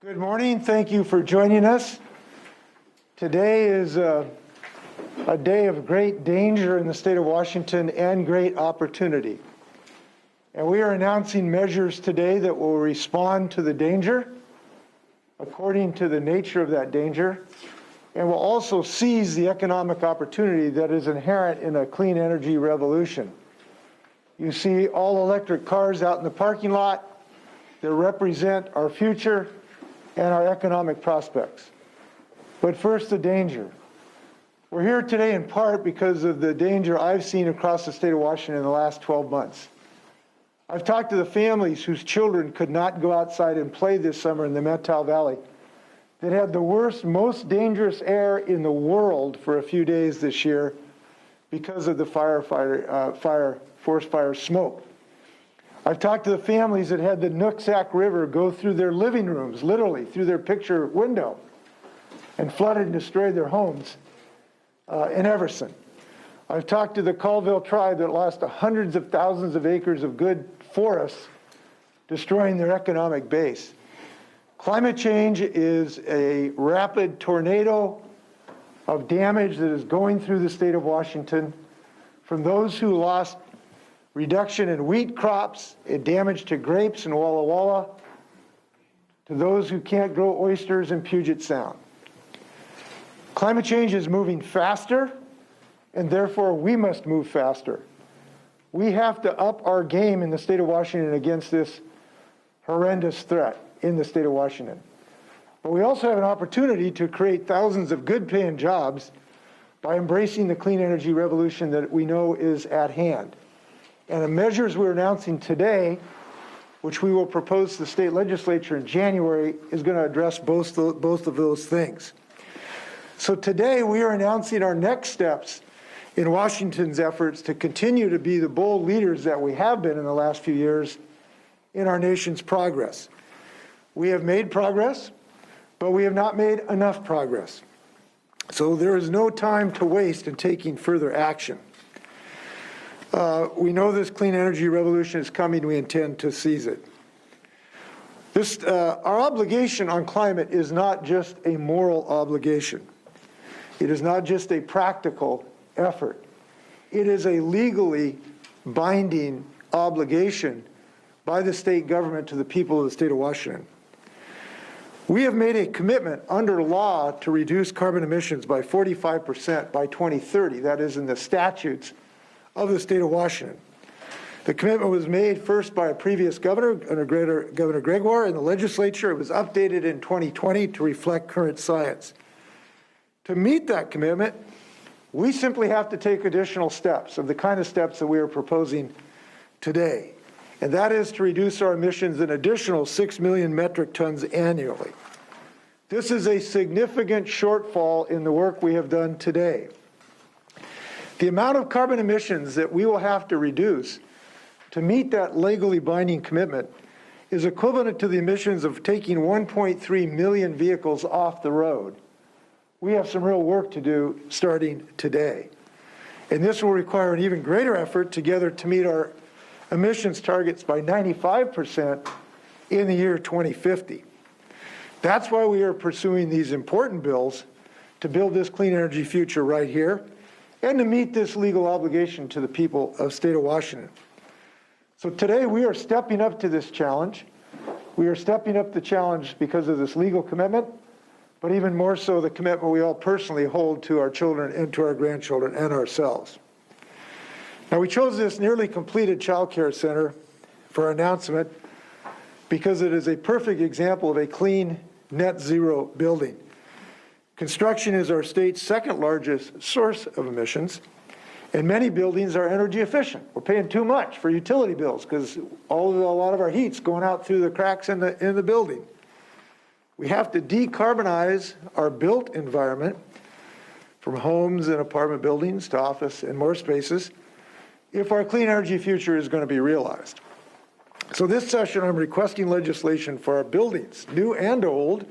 Good morning. Thank you for joining us. Today is a day of great danger in the state of Washington and great opportunity. And we are announcing measures today that will respond to the danger according to the nature of that danger, and will also seize the economic opportunity that is inherent in a clean energy revolution. You see all electric cars out in the parking lot that represent our future and our economic prospects. But first, the danger. We're here today in part because of the danger I've seen across the state of Washington in the last 12 months. I've talked to the families whose children could not go outside and play this summer in the Methow Valley, that had the worst, most dangerous air in the world for a few days this year because of the forest fire smoke. I've talked to the families that had the Nooksack River go through their living rooms, literally through their picture window, and flooded and destroyed their homes in Everson. I've talked to the Colville tribe that lost hundreds of thousands of acres of good forests, destroying their economic base. Climate change is a rapid tornado of damage that is going through the state of Washington, from those who lost reduction in wheat crops, damage to grapes in Walla Walla, to those who can't grow oysters in Puget Sound. Climate change is moving faster, and therefore we must move faster. We have to up our game in the state of Washington against this horrendous threat in the state of Washington. But we also have an opportunity to create thousands of good-paying jobs by embracing the clean energy revolution that we know is at hand. And the measures we're announcing today, which we will propose to the state legislature in January, is going to address both of those things. So today we are announcing our next steps in Washington's efforts to continue to be the bold leaders that we have been in the last few years in our nation's progress. We have made progress, but we have not made enough progress. So there is no time to waste in taking further action. We know this clean energy revolution is coming. We intend to seize it. Our obligation on climate is not just a moral obligation. It is not just a practical effort. It is a legally binding obligation by the state government to the people of the state of Washington. We have made a commitment under law to reduce carbon emissions by 45% by 2030. That is in the statutes of the state of Washington. The commitment was made first by a previous governor, Governor Gregoire, in the legislature. It was updated in 2020 to reflect current science. To meet that commitment, we simply have to take additional steps of the kind of steps that we are proposing today. And that is to reduce our emissions an additional 6 million metric tons annually. This is a significant shortfall in the work we have done today. The amount of carbon emissions that we will have to reduce to meet that legally binding commitment is equivalent to the emissions of taking 1.3 million vehicles off the road. We have some real work to do starting today. And this will require an even greater effort together to meet our emissions targets by 95% in the year 2050. That's why we are pursuing these important bills to build this clean energy future right here, and to meet this legal obligation to the people of the state of Washington. So today we are stepping up to this challenge. We are stepping up the challenge because of this legal commitment, but even more so the commitment we all personally hold to our children and to our grandchildren and ourselves. Now, we chose this nearly completed child care center for our announcement because it is a perfect example of a clean net zero building. Construction is our state's second largest source of emissions, and many buildings are energy efficient. We're paying too much for utility bills because a lot of our heat's going out through the cracks in the building. We have to decarbonize our built environment from homes and apartment buildings to office and more spaces if our clean energy future is going to be realized. So this session I'm requesting legislation for our buildings, new and old,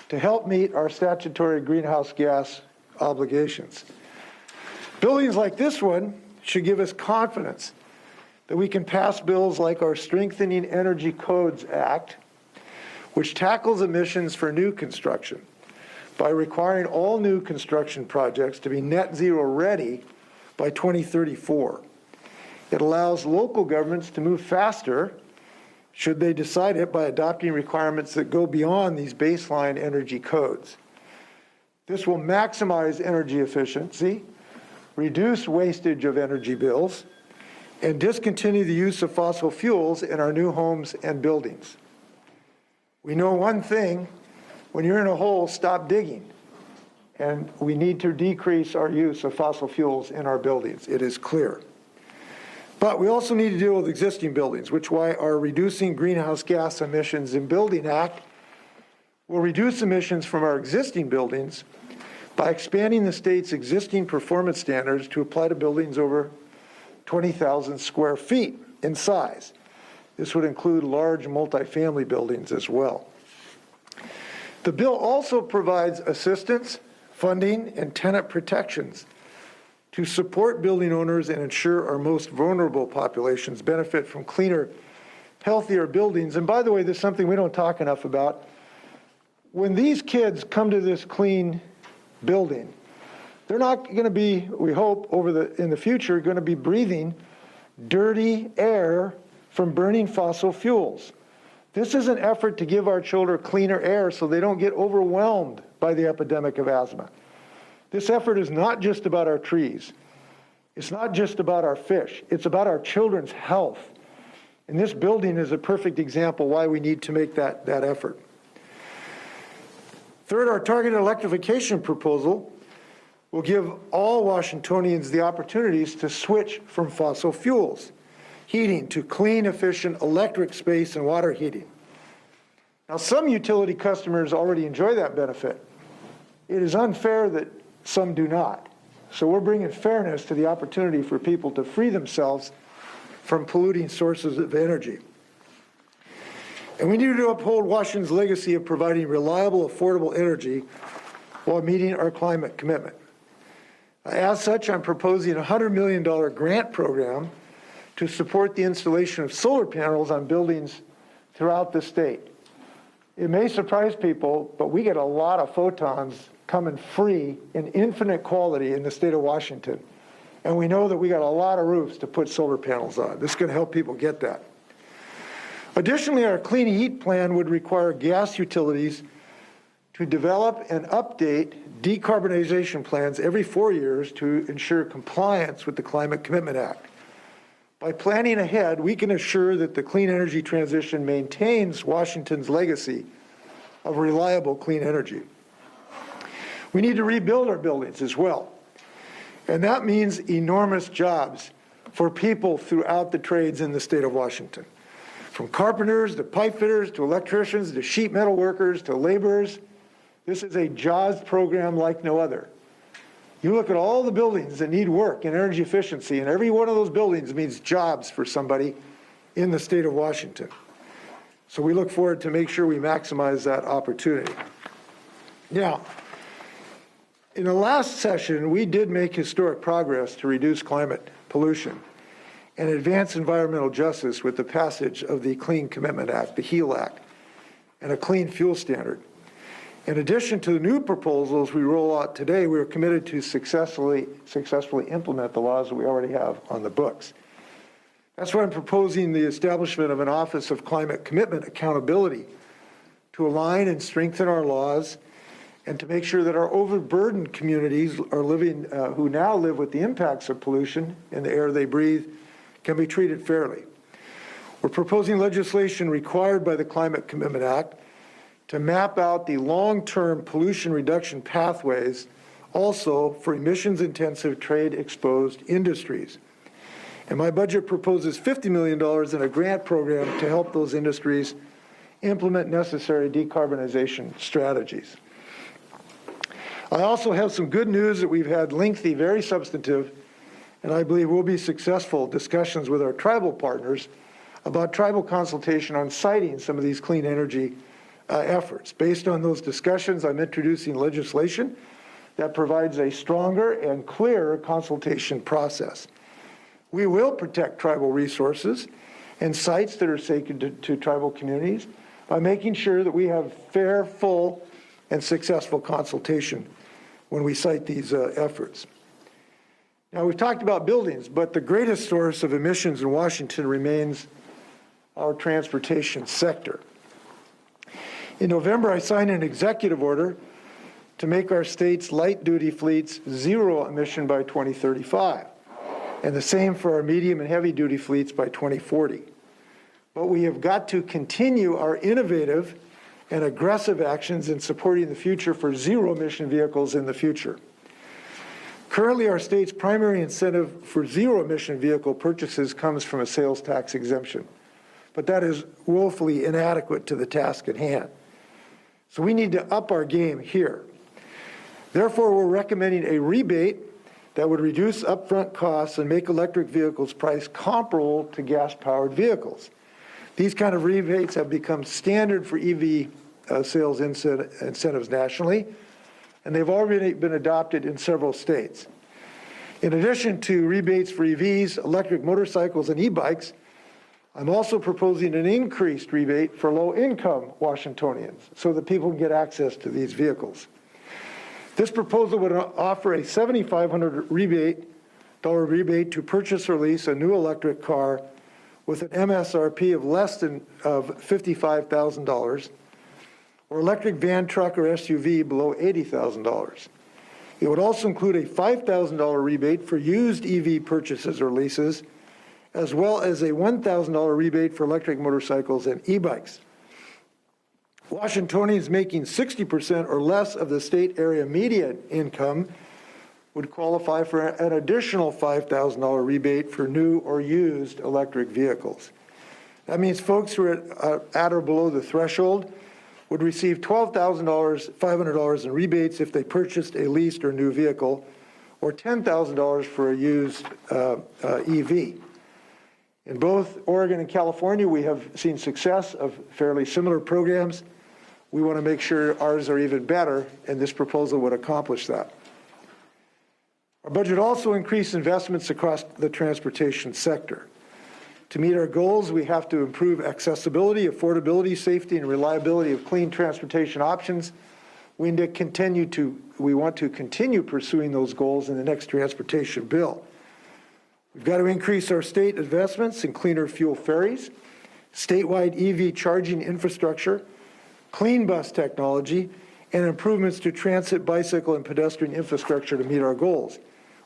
to help meet our statutory greenhouse gas obligations. Buildings like this one should give us confidence that we can pass bills like our Strengthening Energy Codes Act, which tackles emissions for new construction by requiring all new construction projects to be net zero ready by 2034. It allows local governments to move faster, should they decide it, by adopting requirements that go beyond these baseline energy codes. This will maximize energy efficiency, reduce wastage of energy bills, and discontinue the use of fossil fuels in our new homes and buildings. We know one thing: when you're in a hole, stop digging. And we need to decrease our use of fossil fuels in our buildings. It is clear. But we also need to deal with existing buildings, which is why our Reducing Greenhouse Gas Emissions in Building Act will reduce emissions from our existing buildings by expanding the state's existing performance standards to apply to buildings over 20,000 square feet in size. This would include large multifamily buildings as well. The bill also provides assistance, funding, and tenant protections to support building owners and ensure our most vulnerable populations benefit from cleaner, healthier buildings. And by the way, there's something we don't talk enough about. When these kids come to this clean building, they're not going to be, we hope, in the future, going to be breathing dirty air from burning fossil fuels. This is an effort to give our children cleaner air so they don't get overwhelmed by the epidemic of asthma. This effort is not just about our trees. It's not just about our fish. It's about our children's health. And this building is a perfect example why we need to make that effort. Third, our targeted electrification proposal will give all Washingtonians the opportunities to switch from fossil fuels heating to clean, efficient electric space and water heating. Now, some utility customers already enjoy that benefit. It is unfair that some do not. So we're bringing fairness to the opportunity for people to free themselves from polluting sources of energy. And we need to uphold Washington's legacy of providing reliable, affordable energy while meeting our climate commitment. As such, I'm proposing a $100 million grant program to support the installation of solar panels on buildings throughout the state. It may surprise people, but we get a lot of photons coming free in infinite quality in the state of Washington. And we know that we got a lot of roofs to put solar panels on. This is going to help people get that. Additionally, our clean heat plan would require gas utilities to develop and update decarbonization plans every 4 years to ensure compliance with the Climate Commitment Act. By planning ahead, we can assure that the clean energy transition maintains Washington's legacy of reliable clean energy. We need to rebuild our buildings as well. And that means enormous jobs for people throughout the trades in the state of Washington. From carpenters to pipe fitters to electricians to sheet metal workers to laborers. This is a jobs program like no other. You look at all the buildings that need work in energy efficiency, and every one of those buildings means jobs for somebody in the state of Washington. So we look forward to make sure we maximize that opportunity. Now, in the last session, we did make historic progress to reduce climate pollution and advance environmental justice with the passage of the Clean Commitment Act, the HEAL Act, and a clean fuel standard. In addition to the new proposals we roll out today, we are committed to successfully implement the laws that we already have on the books. That's why I'm proposing the establishment of an Office of Climate Commitment Accountability to align and strengthen our laws and to make sure that our overburdened communities are living, who now live with the impacts of pollution in the air they breathe, can be treated fairly. We're proposing legislation required by the Climate Commitment Act to map out the long-term pollution reduction pathways also for emissions-intensive trade-exposed industries. And my budget proposes $50 million in a grant program to help those industries implement necessary decarbonization strategies. I also have some good news that we've had lengthy, very substantive, and I believe will be successful discussions with our tribal partners about tribal consultation on citing some of these clean energy efforts. Based on those discussions, I'm introducing legislation that provides a stronger and clearer consultation process. We will protect tribal resources and sites that are sacred to tribal communities, by making sure that we have fair, full, and successful consultation when we cite these efforts. Now, we've talked about buildings, but the greatest source of emissions in Washington remains our transportation sector. In November, I signed an executive order to make our state's light-duty fleets zero emission by 2035, and the same for our medium and heavy-duty fleets by 2040. But we have got to continue our innovative and aggressive actions in supporting the future for zero-emission vehicles in the future. Currently, our state's primary incentive for zero-emission vehicle purchases comes from a sales tax exemption, but that is woefully inadequate to the task at hand. So we need to up our game here. Therefore, we're recommending a rebate that would reduce upfront costs and make electric vehicles priced comparable to gas-powered vehicles. These kind of rebates have become standard for EV sales incentives nationally, and they've already been adopted in several states. In addition to rebates for EVs, electric motorcycles, and e-bikes, I'm also proposing an increased rebate for low-income Washingtonians so that people can get access to these vehicles. This proposal would offer a $7,500 rebate to purchase or lease a new electric car with an MSRP of less than $55,000, or electric van, truck, or SUV below $80,000. It would also include a $5,000 rebate for used EV purchases or leases, as well as a $1,000 rebate for electric motorcycles and e-bikes. Washingtonians making 60% or less of the state area median income would qualify for an additional $5,000 rebate for new or used electric vehicles. That means folks who are at or below the threshold would receive $12,500 in rebates if they purchased a leased or new vehicle, or $10,000 for a used EV. In both Oregon and California, we have seen success of fairly similar programs. We want to make sure ours are even better, and this proposal would accomplish that. Our budget also increased investments across the transportation sector. To meet our goals, we have to improve accessibility, affordability, safety, and reliability of clean transportation options. We want to continue pursuing those goals in the next transportation bill. We've got to increase our state investments in cleaner fuel ferries, statewide EV charging infrastructure, clean bus technology, and improvements to transit, bicycle, and pedestrian infrastructure to meet our goals.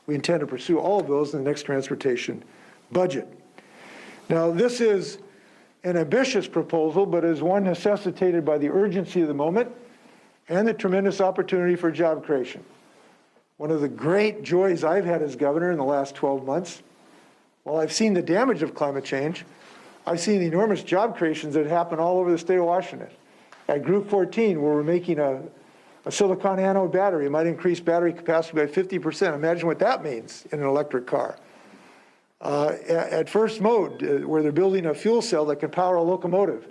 We intend to pursue all of those in the next transportation budget. Now, this is an ambitious proposal, but is one necessitated by the urgency of the moment and the tremendous opportunity for job creation. One of the great joys I've had as governor in the last 12 months, while I've seen the damage of climate change, I've seen the enormous job creations that happen all over the state of Washington. At Group 14, where we're making a silicon anode battery, it might increase battery capacity by 50%. Imagine what that means in an electric car. At First Mode, where they're building a fuel cell that can power a locomotive.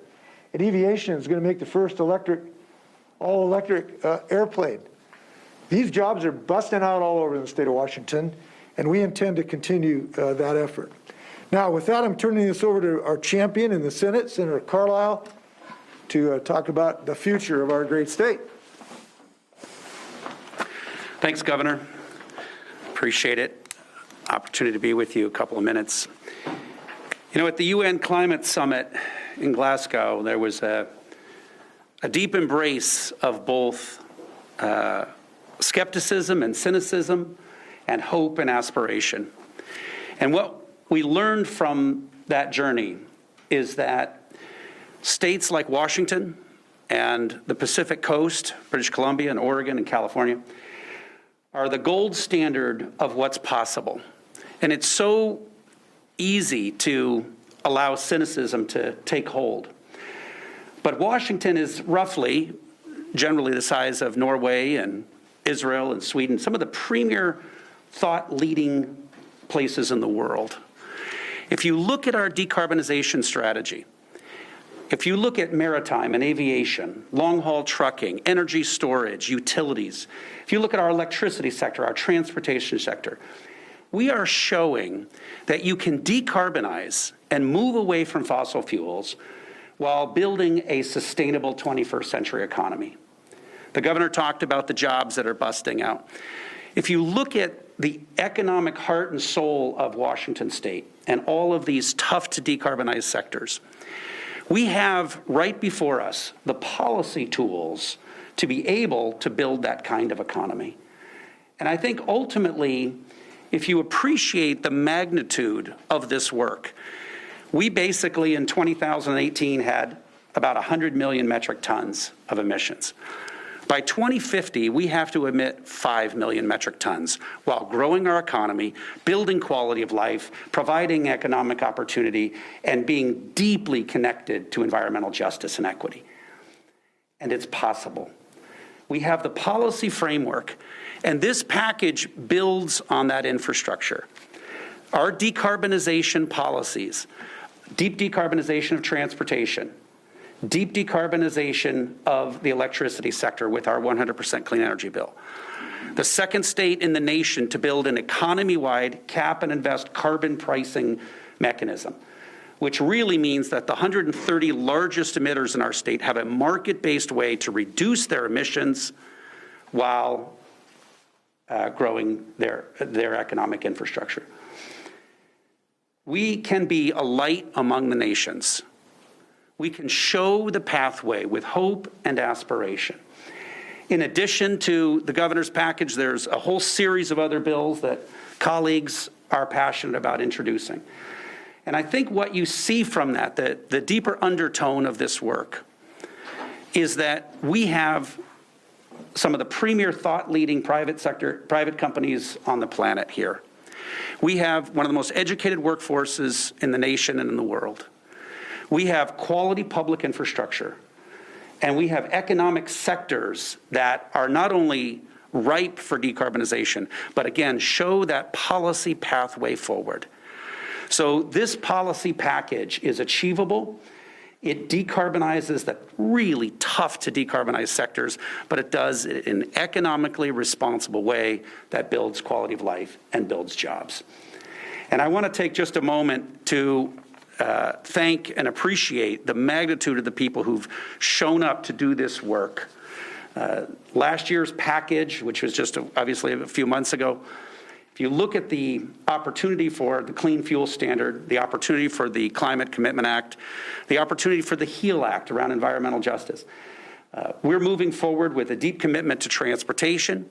At Aviation, is going to make the first all-electric airplane. These jobs are busting out all over the state of Washington, and we intend to continue that effort. Now, with that, I'm turning this over to our champion in the Senate, Senator Carlisle, to talk about the future of our great state. Thanks, Governor. Appreciate it. Opportunity to be with you a couple of minutes. You know, at the UN Climate Summit in Glasgow, there was a deep embrace of both skepticism and cynicism and hope and aspiration. And what we learned from that journey is that states like Washington and the Pacific Coast, British Columbia and Oregon and California, are the gold standard of what's possible. And it's so easy to allow cynicism to take hold. But Washington is roughly, generally the size of Norway and Israel and Sweden, some of the premier thought-leading places in the world. If you look at our decarbonization strategy, if you look at maritime and aviation, long-haul trucking, energy storage, utilities, if you look at our electricity sector, our transportation sector, we are showing that you can decarbonize and move away from fossil fuels while building a sustainable 21st century economy. The governor talked about the jobs that are busting out. If you look at the economic heart and soul of Washington State and all of these tough to decarbonize sectors, we have right before us the policy tools to be able to build that kind of economy. And I think ultimately, if you appreciate the magnitude of this work, we basically in 2018 had about 100 million metric tons of emissions. By 2050, we have to emit 5 million metric tons while growing our economy, building quality of life, providing economic opportunity, and being deeply connected to environmental justice and equity. And it's possible. We have the policy framework, and this package builds on that infrastructure. Our decarbonization policies, deep decarbonization of transportation, deep decarbonization of the electricity sector with our 100% clean energy bill. The second state in the nation to build an economy-wide cap and invest carbon pricing mechanism, which really means that the 130 largest emitters in our state have a market-based way to reduce their emissions while growing their economic infrastructure. We can be a light among the nations. We can show the pathway with hope and aspiration. In addition to the governor's package, there's a whole series of other bills that colleagues are passionate about introducing. And I think what you see from that, the deeper undertone of this work, is that we have some of the premier thought-leading private companies on the planet here. We have one of the most educated workforces in the nation and in the world. We have quality public infrastructure, and we have economic sectors that are not only ripe for decarbonization, but again, show that policy pathway forward. So this policy package is achievable. It decarbonizes the really tough to decarbonize sectors, but it does it in an economically responsible way that builds quality of life and builds jobs. And I want to take just a moment to thank and appreciate the magnitude of the people who've shown up to do this work. Last year's package, which was just obviously a few months ago, if you look at the opportunity for the Clean Fuel Standard, the opportunity for the Climate Commitment Act, the opportunity for the HEAL Act around environmental justice, we're moving forward with a deep commitment to transportation,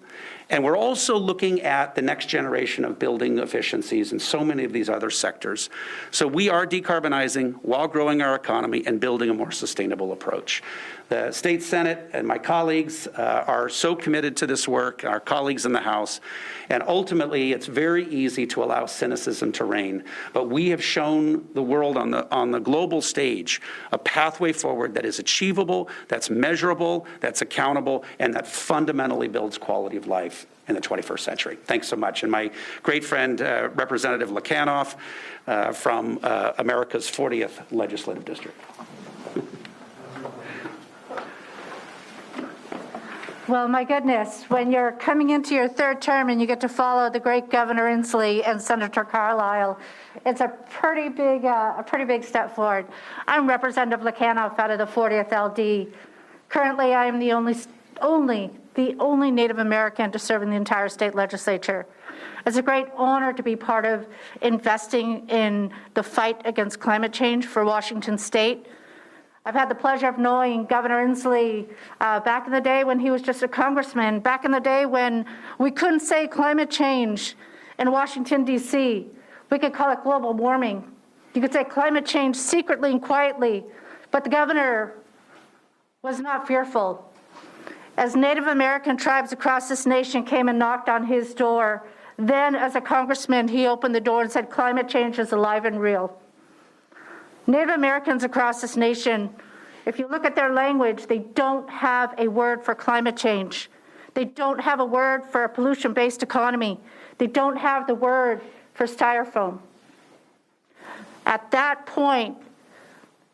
and we're also looking at the next generation of building efficiencies in so many of these other sectors. So we are decarbonizing while growing our economy and building a more sustainable approach. The State Senate and my colleagues are so committed to this work, our colleagues in the House, and ultimately it's very easy to allow cynicism to reign. But we have shown the world on the global stage a pathway forward that is achievable, that's measurable, that's accountable, and that fundamentally builds quality of life in the 21st century. Thanks so much. And my great friend, Representative LEKANOFF from America's 40th Legislative District. Well, my goodness, when you're coming into your third term and you get to follow the great Governor Inslee and Senator Carlisle, it's a pretty big step forward. I'm Representative LEKANOFF out of the 40th LD. Currently, I am the only Native American to serve in the entire state legislature. It's a great honor to be part of investing in the fight against climate change for Washington State. I've had the pleasure of knowing Governor Inslee back in the day when he was just a congressman, back in the day when we couldn't say climate change in Washington, D.C. We could call it global warming. You could say climate change secretly and quietly, but the governor was not fearful. As Native American tribes across this nation came and knocked on his door, then as a congressman, he opened the door and said, climate change is alive and real. Native Americans across this nation, if you look at their language, they don't have a word for climate change. They don't have a word for a pollution-based economy. They don't have the word for styrofoam. At that point,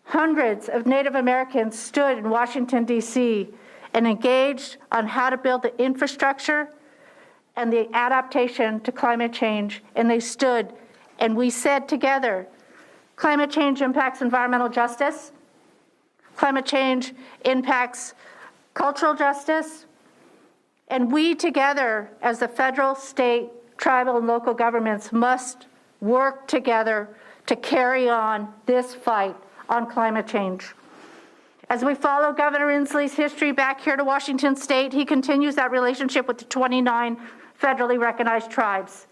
hundreds of Native Americans stood in Washington, D.C. and engaged on how to build the infrastructure and the adaptation to climate change. And they stood and we said together, climate change impacts environmental justice. Climate change impacts cultural justice, and we together, as the federal, state, tribal, and local governments, must work together to carry on this fight on climate change. As we follow Governor Inslee's history back here to Washington State, he continues that relationship with the 29 federally recognized tribes.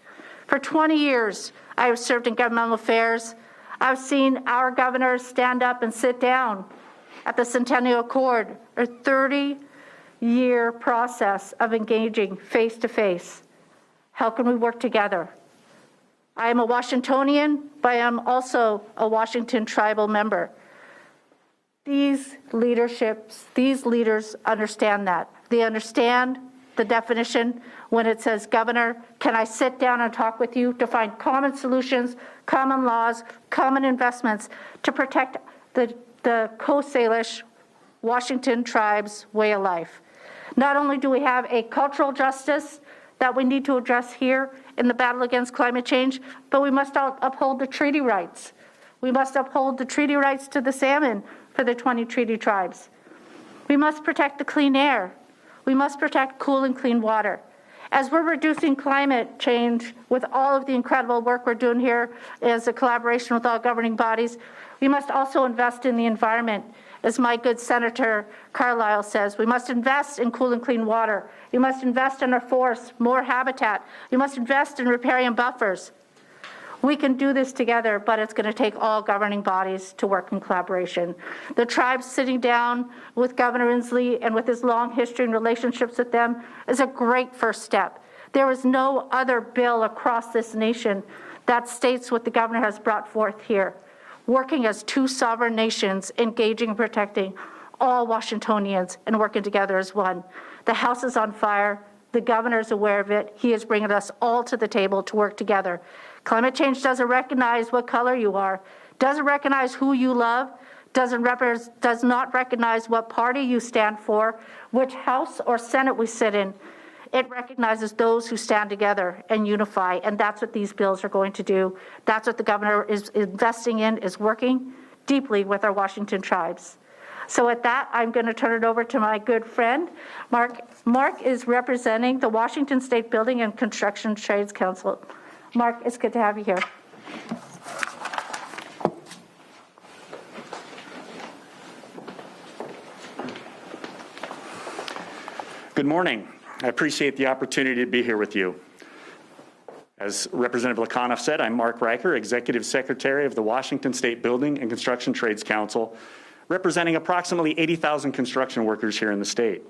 For 20 years, I have served in governmental affairs. I've seen our governors stand up and sit down at the Centennial Accord, a 30-year process of engaging face-to-face. How can we work together? I am a Washingtonian, but I am also a Washington tribal member. These leaders understand that. They understand the definition when it says, Governor, can I sit down and talk with you to find common solutions, common laws, common investments to protect the Coast Salish Washington tribe's way of life. Not only do we have a cultural justice that we need to address here in the battle against climate change, but we must uphold the treaty rights. We must uphold the treaty rights to the salmon for the 20 treaty tribes. We must protect the clean air. We must protect cool and clean water. As we're reducing climate change with all of the incredible work we're doing here as a collaboration with all governing bodies, we must also invest in the environment. As my good Senator Carlisle says, we must invest in cool and clean water. We must invest in our forests, more habitat. We must invest in riparian buffers. We can do this together, but it's going to take all governing bodies to work in collaboration. The tribes sitting down with Governor Inslee and with his long history and relationships with them is a great first step. There is no other bill across this nation that states what the governor has brought forth here. Working as two sovereign nations, engaging and protecting all Washingtonians and working together as one. The House is on fire. The governor is aware of it. He is bringing us all to the table to work together. Climate change doesn't recognize what color you are, doesn't recognize who you love, does not recognize what party you stand for, which House or Senate we sit in. It recognizes those who stand together and unify, and that's what these bills are going to do. That's what the governor is investing in, is working deeply with our Washington tribes. So at that, I'm going to turn it over to my good friend, Mark. Mark is representing the Washington State Building and Construction Trades Council. Mark, it's good to have you here. Good morning. I appreciate the opportunity to be here with you. As Representative LEKANOFF said, I'm Mark Riker, Executive Secretary of the Washington State Building and Construction Trades Council, representing approximately 80,000 construction workers here in the state.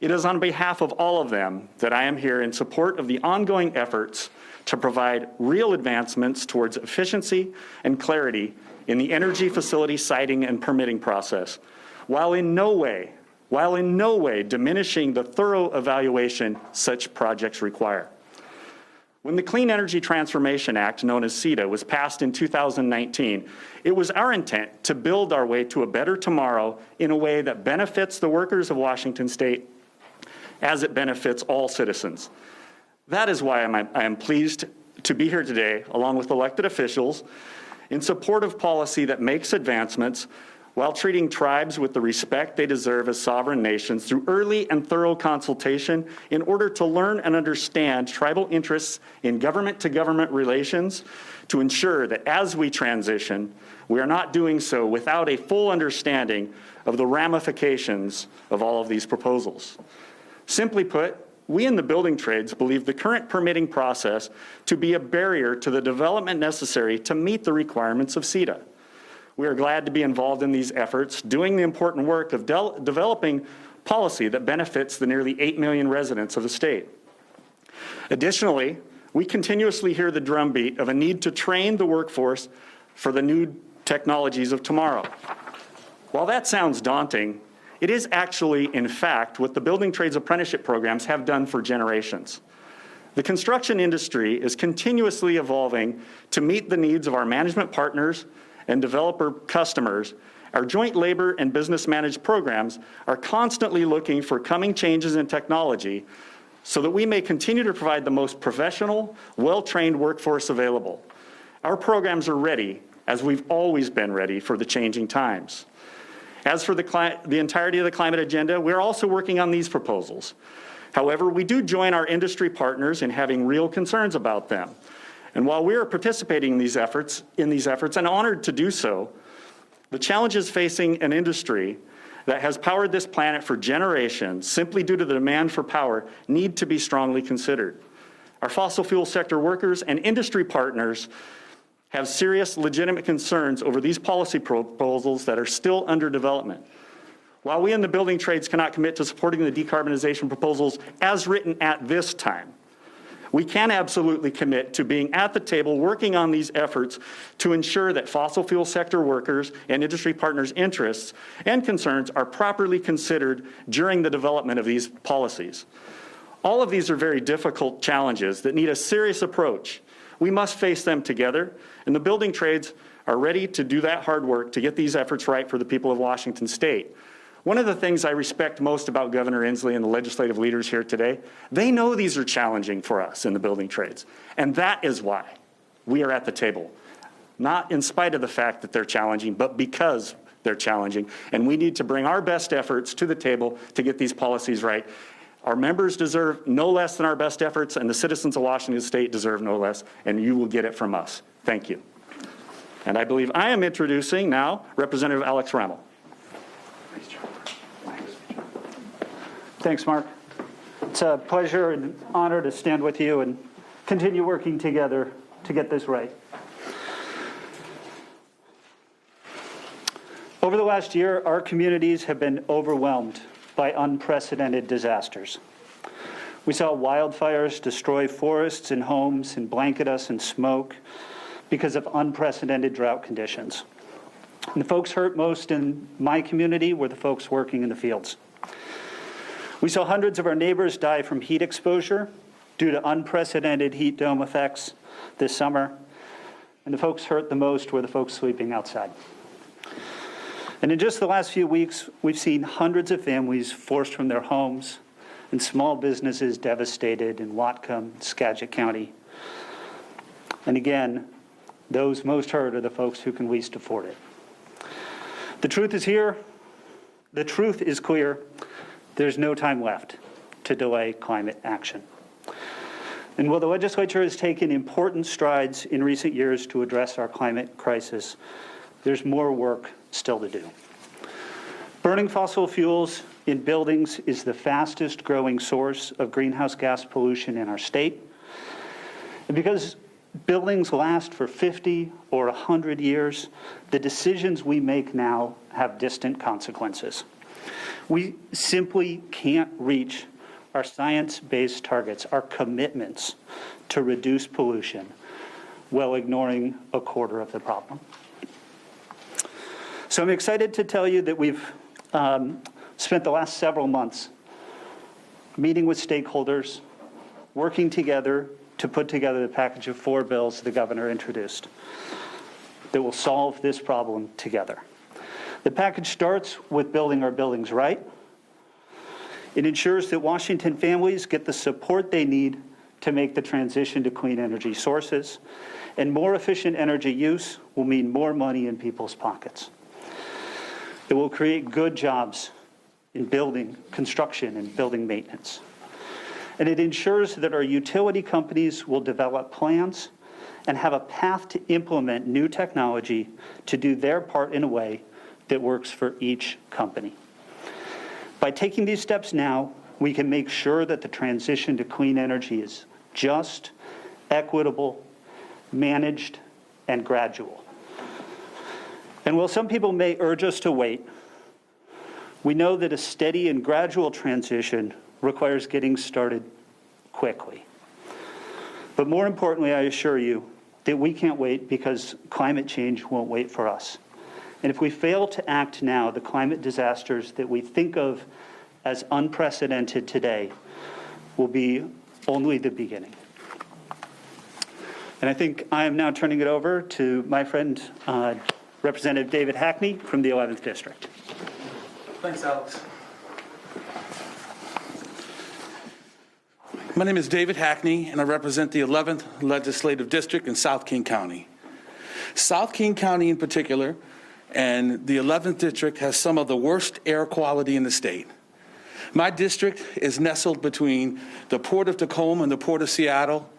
It is on behalf of all of them that I am here in support of the ongoing efforts to provide real advancements towards efficiency and clarity in the energy facility siting and permitting process, while in no way diminishing the thorough evaluation such projects require. When the Clean Energy Transformation Act, known as CETA, was passed in 2019, it was our intent to build our way to a better tomorrow in a way that benefits the workers of Washington State as it benefits all citizens. That is why I am pleased to be here today, along with elected officials, in support of policy that makes advancements while treating tribes with the respect they deserve as sovereign nations through early and thorough consultation in order to learn and understand tribal interests in government-to-government relations to ensure that as we transition, we are not doing so without a full understanding of the ramifications of all of these proposals. Simply put, we in the building trades believe the current permitting process to be a barrier to the development necessary to meet the requirements of CETA. We are glad to be involved in these efforts, doing the important work of developing policy that benefits the nearly 8 million residents of the state. Additionally, we continuously hear the drumbeat of a need to train the workforce for the new technologies of tomorrow. While that sounds daunting, it is actually, in fact, what the building trades apprenticeship programs have done for generations. The construction industry is continuously evolving to meet the needs of our management partners and developer customers. Our joint labor and business managed programs are constantly looking for coming changes in technology so that we may continue to provide the most professional, well-trained workforce available. Our programs are ready, as we've always been ready for the changing times. As for the entirety of the climate agenda, we're also working on these proposals. However, we do join our industry partners in having real concerns about them. And while we are participating in these efforts and honored to do so, the challenges facing an industry that has powered this planet for generations simply due to the demand for power need to be strongly considered. Our fossil fuel sector workers and industry partners have serious, legitimate concerns over these policy proposals that are still under development. While we in the building trades cannot commit to supporting the decarbonization proposals as written at this time, we can absolutely commit to being at the table working on these efforts to ensure that fossil fuel sector workers and industry partners' interests and concerns are properly considered during the development of these policies. All of these are very difficult challenges that need a serious approach. We must face them together, and the building trades are ready to do that hard work to get these efforts right for the people of Washington State. One of the things I respect most about Governor Inslee and the legislative leaders here today, they know these are challenging for us in the building trades. And that is why we are at the table. Not in spite of the fact that they're challenging, but because they're challenging. And we need to bring our best efforts to the table to get these policies right. Our members deserve no less than our best efforts, and the citizens of Washington State deserve no less, and you will get it from us. Thank you. And I believe I am introducing now Representative Alex Remmel. Thanks, Mark. It's a pleasure and honor to stand with you and continue working together to get this right. Over the last year, our communities have been overwhelmed by unprecedented disasters. We saw wildfires destroy forests and homes and blanket us in smoke because of unprecedented drought conditions. And the folks hurt most in my community were the folks working in the fields. We saw hundreds of our neighbors die from heat exposure due to unprecedented heat dome effects this summer. And the folks hurt the most were the folks sleeping outside. And in just the last few weeks, we've seen hundreds of families forced from their homes and small businesses devastated in Whatcom, Skagit County. And again, those most hurt are the folks who can least afford it. The truth is here. The truth is clear. There's no time left to delay climate action. And while the legislature has taken important strides in recent years to address our climate crisis, there's more work still to do. Burning fossil fuels in buildings is the fastest growing source of greenhouse gas pollution in our state. And because buildings last for 50 or 100 years, the decisions we make now have distant consequences. We simply can't reach our science-based targets, our commitments to reduce pollution, while ignoring a quarter of the problem. So I'm excited to tell you that we've spent the last several months meeting with stakeholders, working together to put together the package of 4 bills the governor introduced that will solve this problem together. The package starts with building our buildings right. It ensures that Washington families get the support they need to make the transition to clean energy sources, and more efficient energy use will mean more money in people's pockets. It will create good jobs in building, construction, and building maintenance. And it ensures that our utility companies will develop plans and have a path to implement new technology to do their part in a way that works for each company. By taking these steps now, we can make sure that the transition to clean energy is just, equitable, managed, and gradual. And while some people may urge us to wait, we know that a steady and gradual transition requires getting started quickly. But more importantly, I assure you that we can't wait because climate change won't wait for us. And if we fail to act now, the climate disasters that we think of as unprecedented today will be only the beginning. And I think I am now turning it over to my friend, Representative David Hackney from the 11th District. Thanks, Alex. My name is David Hackney, and I represent the 11th Legislative District in South King County. South King County in particular and the 11th district has some of the worst air quality in the state. My district is nestled between the Port of Tacoma and the Port of Seattle.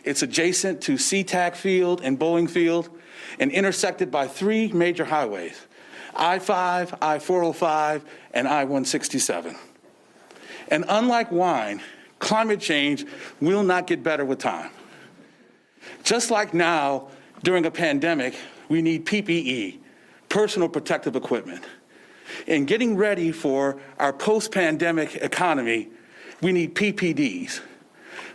It's adjacent to SeaTac Field and Boeing Field and intersected by 3 major highways, I-5, I-405, and I-167. And unlike wine, climate change will not get better with time. Just like now, during a pandemic, we need PPE, personal protective equipment. In getting ready for our post-pandemic economy, we need PPDs.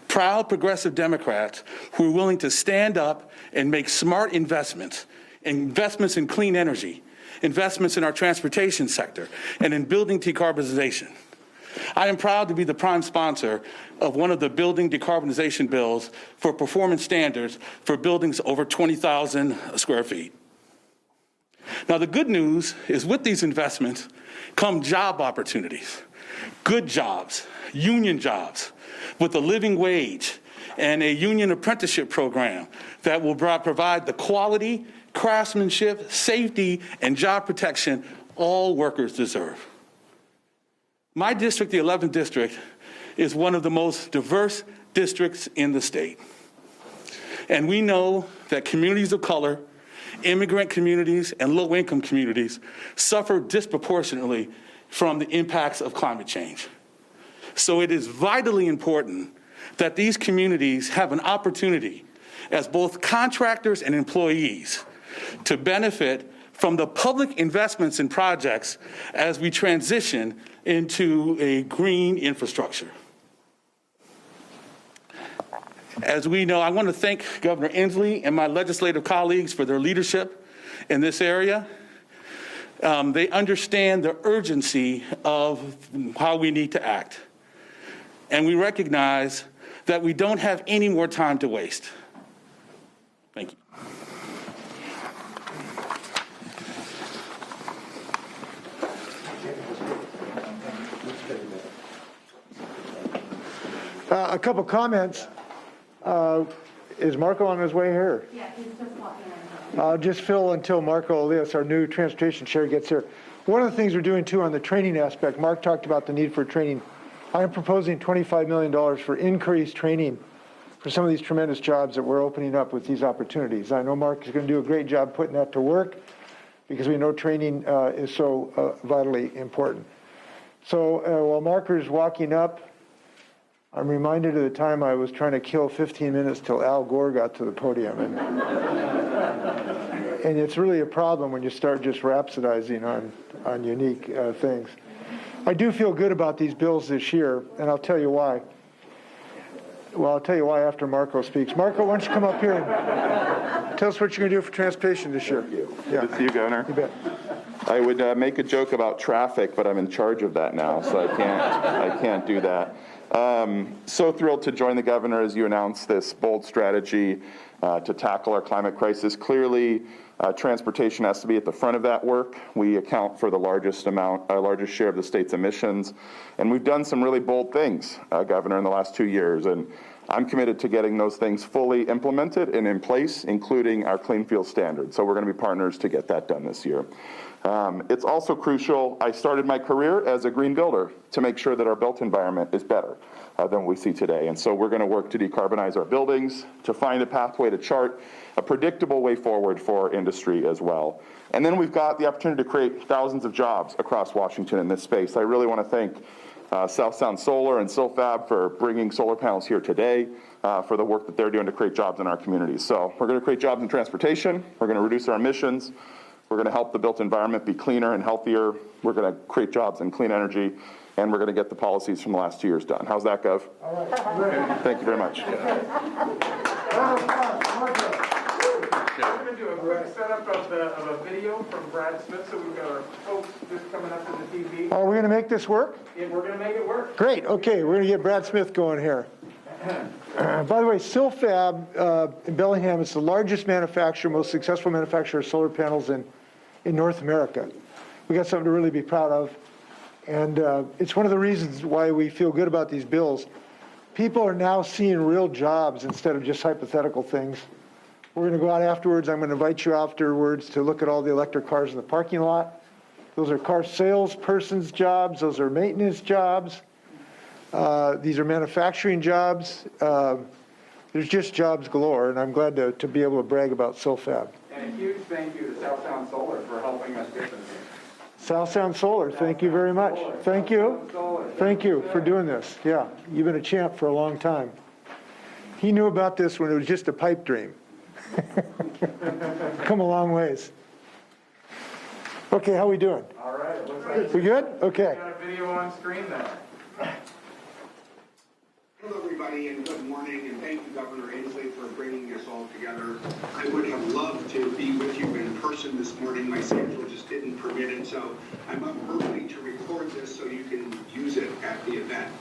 Proud progressive Democrats who are willing to stand up and make smart investments in clean energy, investments in our transportation sector, and in building decarbonization. I am proud to be the prime sponsor of one of the building decarbonization bills for performance standards for buildings over 20,000 square feet. Now, the good news is with these investments come job opportunities, good jobs, union jobs, with a living wage and a union apprenticeship program that will provide the quality, craftsmanship, safety, and job protection all workers deserve. My district, the 11th district, is one of the most diverse districts in the state. And we know that communities of color, immigrant communities, and low-income communities suffer disproportionately from the impacts of climate change. So it is vitally important that these communities have an opportunity as both contractors and employees to benefit from the public investments in projects as we transition into a green infrastructure. As we know, I want to thank Governor Inslee and my legislative colleagues for their leadership in this area. They understand the urgency of how we need to act. And we recognize that we don't have any more time to waste. Thank you. A couple comments. Is Marco on his way here? Yeah, he's just walking in. I'll just fill until Marco Elias, our new transportation chair, gets here. One of the things we're doing, too, on the training aspect, Mark talked about the need for training. I am proposing $25 million for increased training for some of these tremendous jobs that we're opening up with these opportunities. I know Mark is going to do a great job putting that to work because we know training is so vitally important. So while Marker is walking up, I'm reminded of the time I was trying to kill 15 minutes till Al Gore got to the podium. And it's really a problem when you start just rhapsodizing on unique things. I do feel good about these bills this year, and I'll tell you why. Well, I'll tell you why after Marco speaks. Marco, why don't you come up here and tell us what you're going to do for transportation this year. Thank you. Yeah. Good to see you, Governor. You bet. I would make a joke about traffic, but I'm in charge of that now, so I can't do that. So thrilled to join the governor as you announce this bold strategy to tackle our climate crisis. Clearly, transportation has to be at the front of that work. We account for the largest share of the state's emissions, and we've done some really bold things, Governor, in the last 2 years. And I'm committed to getting those things fully implemented and in place, including our clean fuel standard. So we're going to be partners to get that done this year. It's also crucial, I started my career as a green builder to make sure that our built environment is better than what we see today. And so we're going to work to decarbonize our buildings, to find a pathway to chart a predictable way forward for our industry as well. And then we've got the opportunity to create thousands of jobs across Washington in this space. I really want to thank South Sound Solar and Silfab for bringing solar panels here today, for the work that they're doing to create jobs in our communities. So we're going to create jobs in transportation, we're going to reduce our emissions, we're going to help the built environment be cleaner and healthier, we're going to create jobs in clean energy, and we're going to get the policies from the last 2 years done. How's that, Gov? All right. Thank you very much. We're going to do a quick setup of a video from Brad Smith, so we've got our folks just coming up to the TV. Are we going to make this work? And we're going to make it work. Great. Okay, we're going to get Brad Smith going here. By the way, Silfab in Bellingham is the largest manufacturer, most successful manufacturer of solar panels in North America. We got something to really be proud of. And it's one of the reasons why we feel good about these bills. People are now seeing real jobs instead of just hypothetical things. We're going to go out afterwards. I'm going to invite you afterwards to look at all the electric cars in the parking lot. Those are car salespersons' jobs. Those are maintenance jobs. These are manufacturing jobs. There's just jobs galore, and I'm glad to be able to brag about SoFab. And a huge thank you to South Sound Solar for helping us get this. South Sound Solar, thank you very much. Thank you. Thank you for doing this. Yeah, you've been a champ for a long time. He knew about this when it was just a pipe dream. Come a long ways. Okay, how we doing? All right, it looks like We good? Okay. we got a video on screen there. Hello, everybody, and good morning, and thank you, Governor Inslee, for bringing us all together. I would have loved to be with you in person this morning. My schedule just didn't permit it, so I'm up early to record this so you can use it at the event.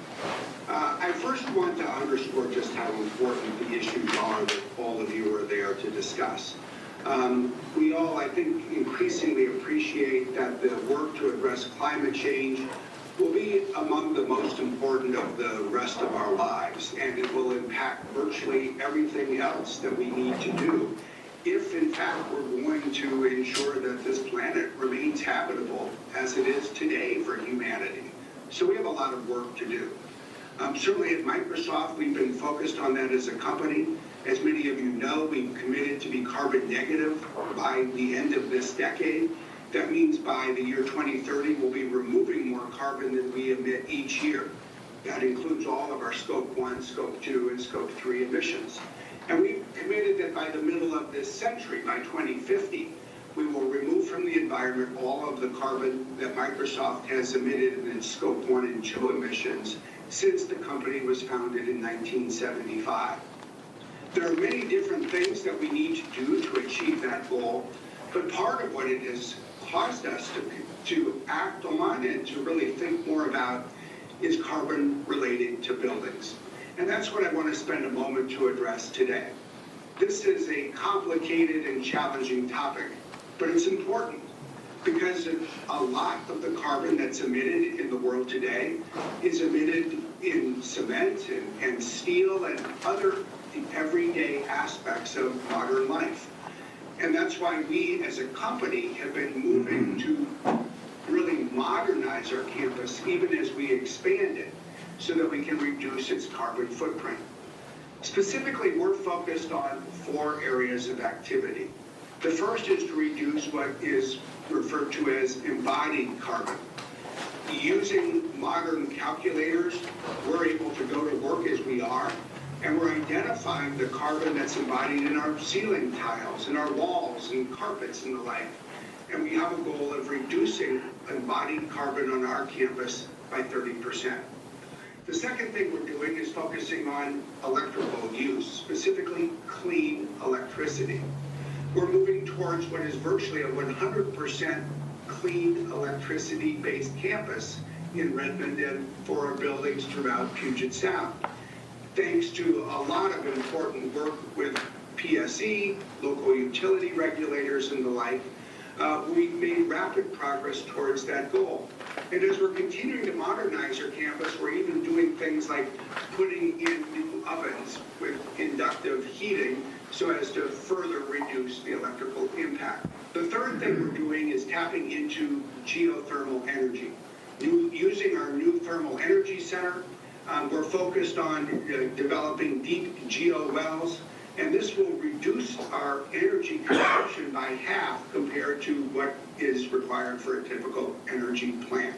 I first want to underscore just how important the issues are that all of you are there to discuss. We all, I think, increasingly appreciate that the work to address climate change will be among the most important of the rest of our lives, and it will impact virtually everything else that we need to do if, in fact, we're going to ensure that this planet remains habitable as it is today for humanity. So we have a lot of work to do. Certainly at Microsoft, we've been focused on that as a company. As many of you know, we've committed to be carbon negative by the end of this decade. That means by the year 2030, we'll be removing more carbon than we emit each year. That includes all of our Scope 1, Scope 2, and Scope 3 emissions. And we've committed that by the middle of this century, by 2050, we will remove from the environment all of the carbon that Microsoft has emitted in its Scope 1 and 2 emissions since the company was founded in 1975. There are many different things that we need to do to achieve that goal, but part of what it has caused us to act on and to really think more about is carbon related to buildings. And that's what I want to spend a moment to address today. This is a complicated and challenging topic, but it's important because a lot of the carbon that's emitted in the world today is emitted in cement and steel and other everyday aspects of modern life. And that's why we as a company have been moving to really modernize our campus even as we expand it so that we can reduce its carbon footprint. Specifically, we're focused on 4 areas of activity. The first is to reduce what is referred to as embodied carbon. Using modern calculators, we're able to go to work as we are, and we're identifying the carbon that's embodied in our ceiling tiles, in our walls and carpets and the like. And we have a goal of reducing embodied carbon on our campus by 30%. The second thing we're doing is focusing on electrical use, specifically clean electricity. We're moving towards what is virtually a 100% clean electricity-based campus in Redmond and for our buildings throughout Puget Sound. Thanks to a lot of important work with PSE, local utility regulators and the like, we've made rapid progress towards that goal. And as we're continuing to modernize our campus, we're even doing things like putting in new ovens with inductive heating so as to further reduce the electrical impact. The third thing we're doing is tapping into geothermal energy. Using our new thermal energy center, we're focused on developing deep geo wells, and this will reduce our energy consumption by half compared to what is required for a typical energy plant.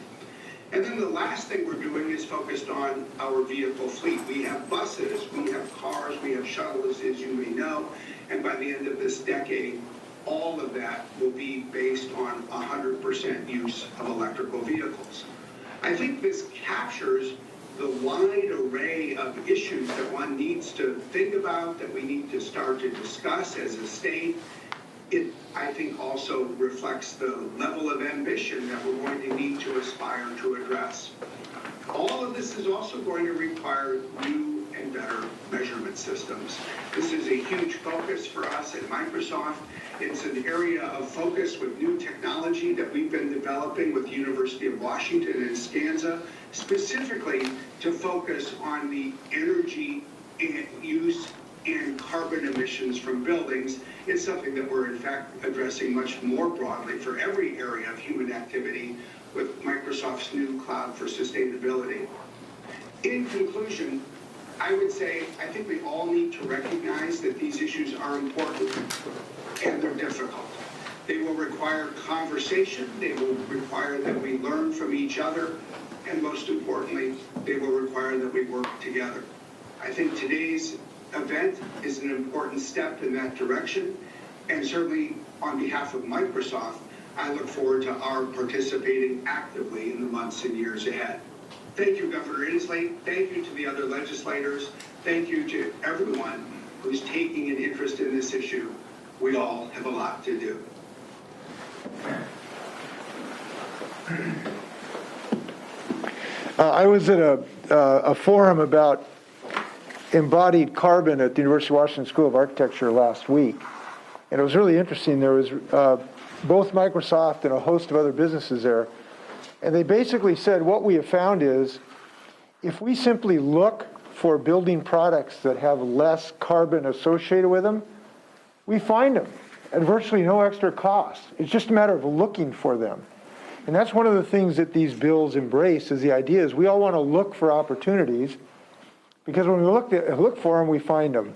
And then the last thing we're doing is focused on our vehicle fleet. We have buses, we have cars, we have shuttles, as you may know, and by the end of this decade, all of that will be based on 100% use of electrical vehicles. I think this captures the wide array of issues that one needs to think about, that we need to start to discuss as a state. It, I think, also reflects the level of ambition that we're going to need to aspire to address. All of this is also going to require new and better measurement systems. This is a huge focus for us at Microsoft. It's an area of focus with new technology that we've been developing with the University of Washington and Skansa, specifically to focus on the energy use in carbon emissions from buildings is something that we're in fact addressing much more broadly for every area of human activity with Microsoft's new cloud for sustainability. In conclusion, I would say I think we all need to recognize that these issues are important and they're difficult. They will require conversation, they will require that we learn from each other, and most importantly, they will require that we work together. I think today's event is an important step in that direction, and certainly on behalf of Microsoft, I look forward to our participating actively in the months and years ahead. Thank you, Governor Inslee. Thank you to the other legislators. Thank you to everyone who's taking an interest in this issue. We all have a lot to do. I was at a forum about embodied carbon at the University of Washington School of Architecture last week, and it was really interesting. There was both Microsoft and a host of other businesses there, and they basically said what we have found is if we simply look for building products that have less carbon associated with them, we find them at virtually no extra cost. It's just a matter of looking for them. And that's one of the things that these bills embrace is the idea is we all want to look for opportunities because when we look for them, we find them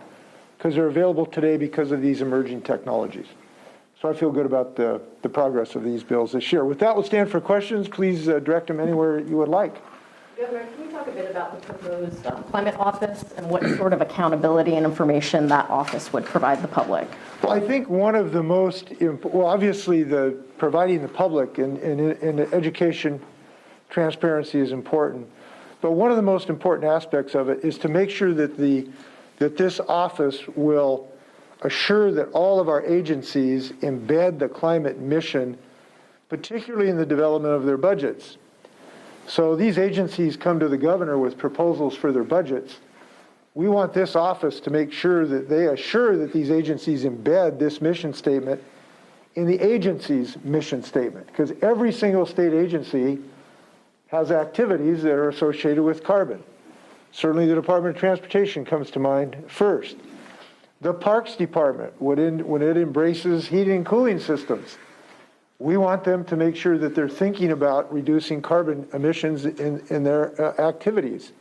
because they're available today because of these emerging technologies. So I feel good about the progress of these bills this year. With that, we'll stand for questions. Please direct them anywhere you would like. Governor, can you talk a bit about the proposed climate office and what sort of accountability and information that office would provide the public? Well, I think one of the most, well, obviously providing the public in education transparency is important, but one of the most important aspects of it is to make sure that this office will assure that all of our agencies embed the climate mission, particularly in the development of their budgets. So these agencies come to the governor with proposals for their budgets. We want this office to make sure that they assure that these agencies embed this mission statement in the agency's mission statement, because every single state agency has activities that are associated with carbon. Certainly the Department of Transportation comes to mind first. The Parks Department, when it embraces heating and cooling systems, we want them to make sure that they're thinking about reducing carbon emissions in their activities.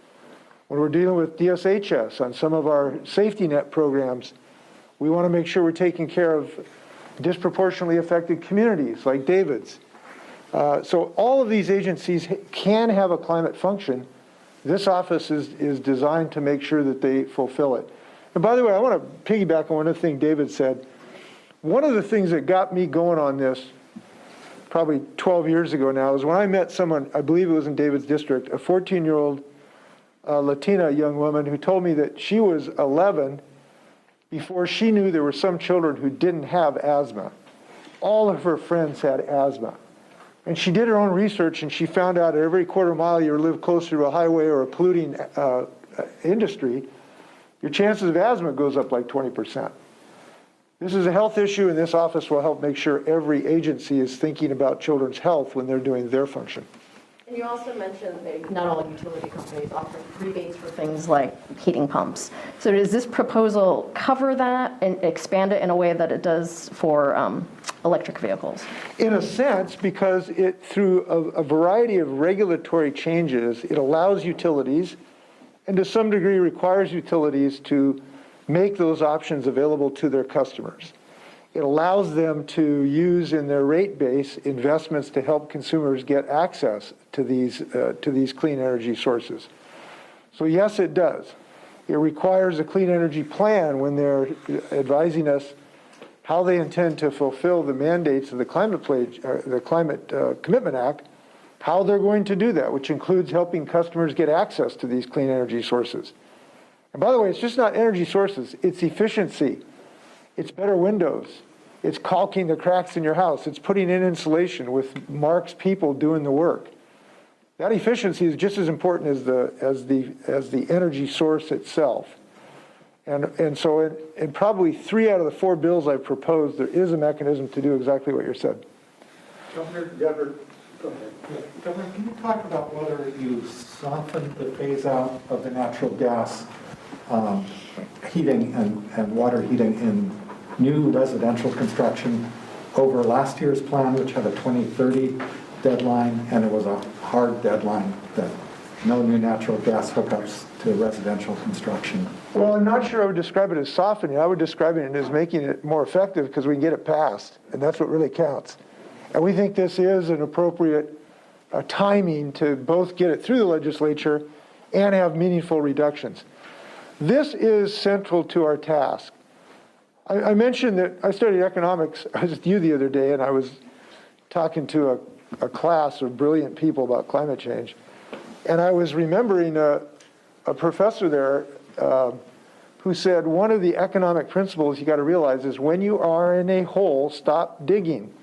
When we're dealing with DSHS on some of our safety net programs, we want to make sure we're taking care of disproportionately affected communities like David's. So all of these agencies can have a climate function. This office is designed to make sure that they fulfill it. And by the way, I want to piggyback on one other thing David said. One of the things that got me going on this probably 12 years ago now is when I met someone, I believe it was in David's district, a 14-year-old Latina young woman who told me that she was 11 before she knew there were some children who didn't have asthma. All of her friends had asthma. And she did her own research and she found out every quarter mile you live closer to a highway or a polluting industry, your chances of asthma goes up like 20%. This is a health issue, and this office will help make sure every agency is thinking about children's health when they're doing their function. And you also mentioned that not all utility companies offer rebates for things like heating pumps. So does this proposal cover that and expand it in a way that it does for electric vehicles? In a sense, because it, through a variety of regulatory changes, it allows utilities, and to some degree requires utilities to make those options available to their customers. It allows them to use in their rate base investments to help consumers get access to these clean energy sources. So yes, it does. It requires a clean energy plan when they're advising us how they intend to fulfill the mandates of the Climate Commitment Act, how they're going to do that, which includes helping customers get access to these clean energy sources. And by the way, it's just not energy sources, it's efficiency. It's better windows. It's caulking the cracks in your house. It's putting in insulation with Mark's people doing the work. That efficiency is just as important as the energy source itself. And so in probably 3 out of the 4 bills I've proposed, there is a mechanism to do exactly what you said. Governor, can you talk about whether you softened the phase out of the natural gas heating and water heating in new residential construction over last year's plan, which had a 2030 deadline, and it was a hard deadline that no new natural gas hookups to residential construction. Well, I'm not sure I would describe it as softening. I would describe it as making it more effective because we can get it passed, and that's what really counts. And we think this is an appropriate timing to both get it through the legislature and have meaningful reductions. This is central to our task. I mentioned that I studied economics. I was with you the other day, and I was talking to a class of brilliant people about climate change. And I was remembering a professor there who said one of the economic principles you got to realize is when you are in a hole, stop digging.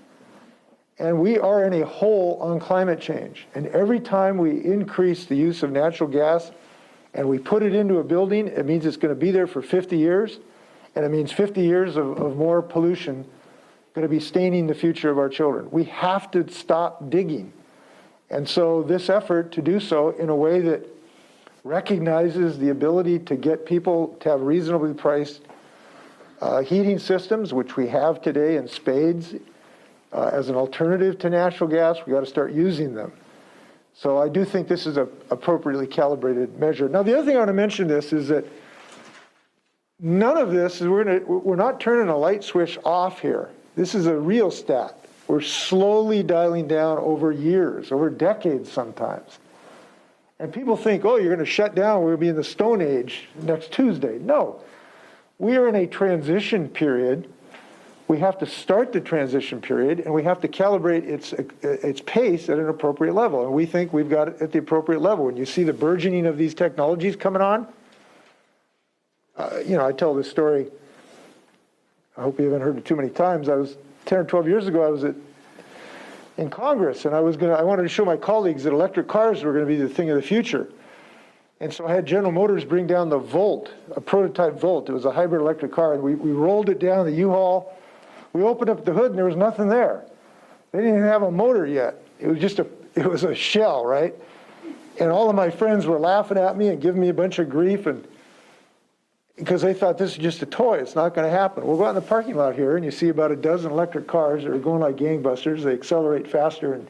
And we are in a hole on climate change. And every time we increase the use of natural gas and we put it into a building, it means it's going to be there for 50 years. And it means 50 years of more pollution going to be staining the future of our children. We have to stop digging. And so this effort to do so in a way that recognizes the ability to get people to have reasonably priced heating systems, which we have today in spades, as an alternative to natural gas, we got to start using them. So I do think this is an appropriately calibrated measure. Now, the other thing I want to mention this is that none of this is, we're not turning a light switch off here. This is a real stat. We're slowly dialing down over years, over decades sometimes. And people think, oh, you're going to shut down, we're going to be in the Stone Age next Tuesday. No, we are in a transition period. We have to start the transition period, and we have to calibrate its pace at an appropriate level. And we think we've got it at the appropriate level. When you see the burgeoning of these technologies coming on, I tell this story, I hope you haven't heard it too many times. I was 10 or 12 years ago, I was in Congress, and I wanted to show my colleagues that electric cars were going to be the thing of the future. And so I had General Motors bring down the Volt, a prototype Volt. It was a hybrid electric car, and we rolled it down the U-Haul. We opened up the hood, and there was nothing there. They didn't even have a motor yet. It was just it was a shell, right? And all of my friends were laughing at me and giving me a bunch of grief, and because they thought this is just a toy. It's not going to happen. We'll go out in the parking lot here, and you see about a dozen electric cars that are going like gangbusters. They accelerate faster than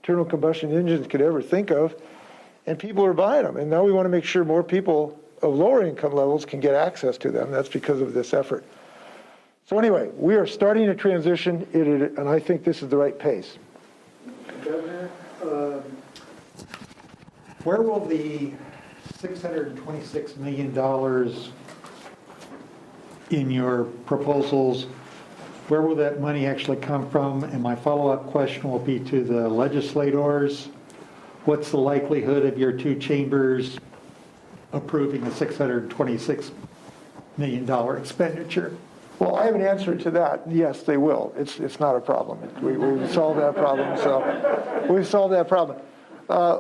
internal combustion engines could ever think of, and people are buying them. And now we want to make sure more people of lower income levels can get access to them. That's because of this effort. So anyway, we are starting a transition, and I think this is the right pace. Governor, where will the $626 million in your proposals, where will that money actually come from? And my follow-up question will be to the legislators. What's the likelihood of your two chambers approving a $626 million expenditure? Well, I have an answer to that. Yes, they will. It's not a problem. We've solved that problem. So we've solved that problem.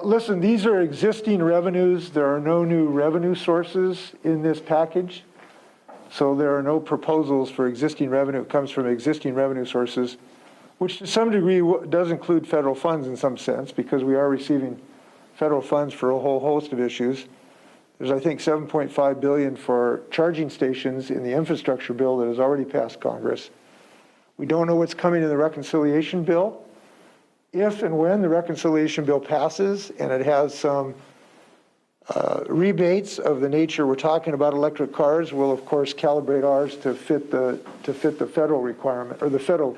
Listen, these are existing revenues. There are no new revenue sources in this package. So there are no proposals for existing revenue. It comes from existing revenue sources, which to some degree does include federal funds in some sense, because we are receiving federal funds for a whole host of issues. There's, I think, $7.5 billion for charging stations in the infrastructure bill that has already passed Congress. We don't know what's coming in the reconciliation bill. If and when the reconciliation bill passes and it has some rebates of the nature we're talking about electric cars, we'll of course calibrate ours to fit the federal requirement or the federal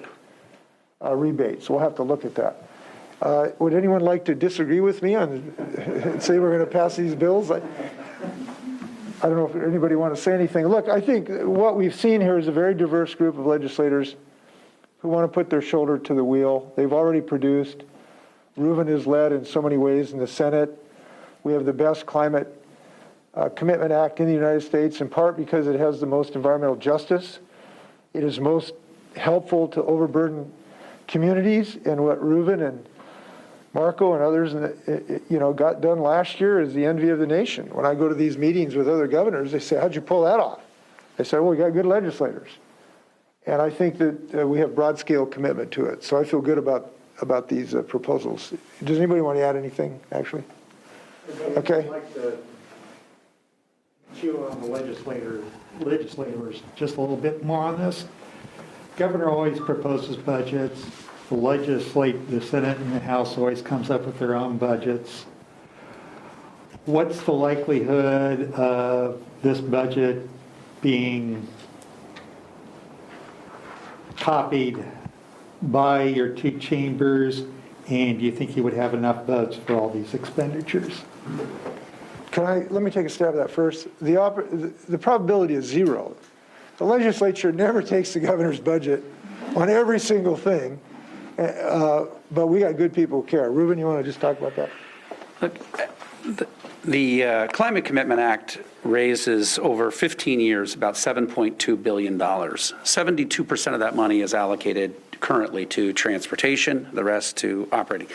rebates. We'll have to look at that. Would anyone like to disagree with me on say we're going to pass these bills? I don't know if anybody want to say anything. Look, I think what we've seen here is a very diverse group of legislators who want to put their shoulder to the wheel. They've already produced. Reuven has led in so many ways in the Senate. We have the best climate commitment act in the United States, in part because it has the most environmental justice. It is most helpful to overburden communities, and what Reuven and Marco and others got done last year is the envy of the nation. When I go to these meetings with other governors, they say, how'd you pull that off? I say, well, we got good legislators. And I think that we have broad-scale commitment to it. So I feel good about these proposals. Does anybody want to add anything, actually? Okay. I'd like to chew on the legislators just a little bit more on this. Governor always proposes budgets. The Senate and the House always comes up with their own budgets. What's the likelihood of this budget being copied by your two chambers? And do you think you would have enough votes for all these expenditures? Let me take a stab at that first. The probability is zero. The legislature never takes the governor's budget on every single thing, but we got good people who care. Ruben, you want to just talk about that? Look, the Climate Commitment Act raises over 15 years about $7.2 billion. 72% of that money is allocated currently to transportation, the rest to operating.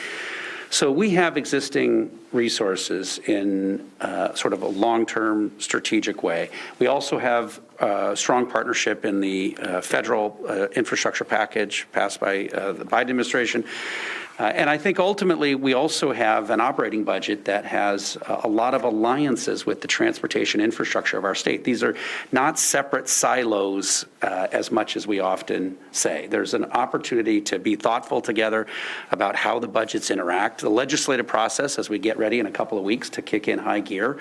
So we have existing resources in sort of a long-term strategic way. We also have a strong partnership in the federal infrastructure package passed by the Biden administration. And I think ultimately we also have an operating budget that has a lot of alliances with the transportation infrastructure of our state. These are not separate silos as much as we often say. There's an opportunity to be thoughtful together about how the budgets interact. The legislative process, as we get ready in a couple of weeks to kick in high gear,